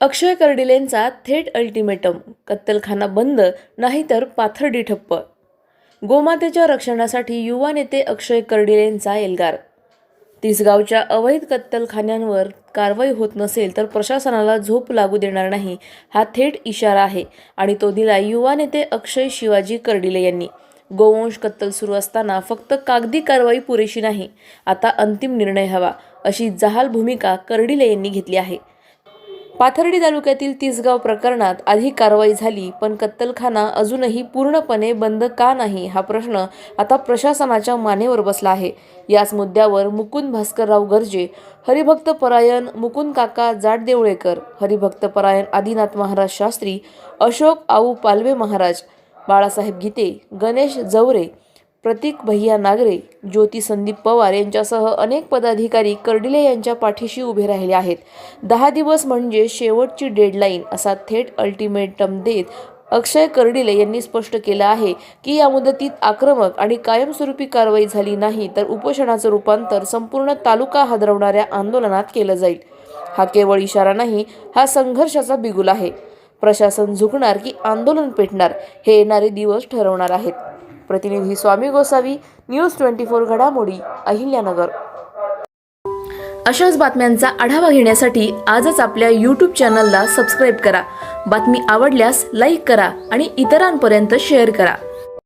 अक्षय कर्डिलेंचा थेट अल्टिमेटम, कत्तलखाना बंद नाहीतर पाथर्डी ठप्प. गोमातेच्या रक्षणासाठी युवा नेते अक्षय कर्डिलेंचा एल्गार. तिसगावच्या अवैध कत्तलखान्यांवर कारवाई होत नसेल तर प्रशासनाला झोप लागू देणार नाही, हा थेट इशारा आहे आणि तो दिला युवा नेते अक्षय शिवाजी कर्डिले यांनी. गोवंश कत्तल सुरू असताना फक्त कागदी कारवाई पुरेशी नाही, आता अंतिम निर्णय हवा, अशी जहाल भूमिका कर्डिले यांनी घेतली आहे. पाथर्डी तालुक्यातील तिसगाव प्रकरणात आधी कारवाई झाली, पण कत्तलखाना अजूनही पूर्णपणे बंद का नाही हा प्रश्न आता प्रशासनाच्या मानेवर बसला आहे. याच मुद्द्यावर मुकुंद भास्करराव गर्जे, हरिभक्तपरायण मुकुंद काका जाटदेवळेकर, हरिभक्तपरायण आदिनाथ महाराज शास्त्री, अशोक आऊ पालवे महाराज, बाळासाहेब गीते, गणेश जवरे, प्रतीक भैया नागरे, ज्योती संदीप पवार यांच्यासह अनेक पदाधिकारी कर्डिले यांच्या पाठीशी उभे राहिले आहेत. 10 दिवस म्हणजे शेवटची डेडलाईन, असा थेट अल्टिमेटम देत अक्षय कर्डिले यांनी स्पष्ट केलं आहे की या मुदतीत आक्रमक आणि कायमस्वरूपी कारवाई झाली नाही तर उपोषणाचं रूपांतर संपूर्ण तालुका हादरवणाऱ्या आंदोलनात केलं जाईल. हा केवळ इशारा नाही, हा संघर्षाचा बिगुल आहे. प्रशासन झुकणार की आंदोलन पेटणार हे येणारे दिवस ठरवणार आहेत. प्रतिनिधी स्वामी गोसावी, न्यूज 24 घडामोडी, अहिल्यानगर. अशाच बातम्यांचा आढावा घेण्यासाठी आजच आपल्या YouTube चॅनलला सबस्क्राईब करा. बातमी आवडल्यास लाईक करा आणि इतरांपर्यंत शेअर करा.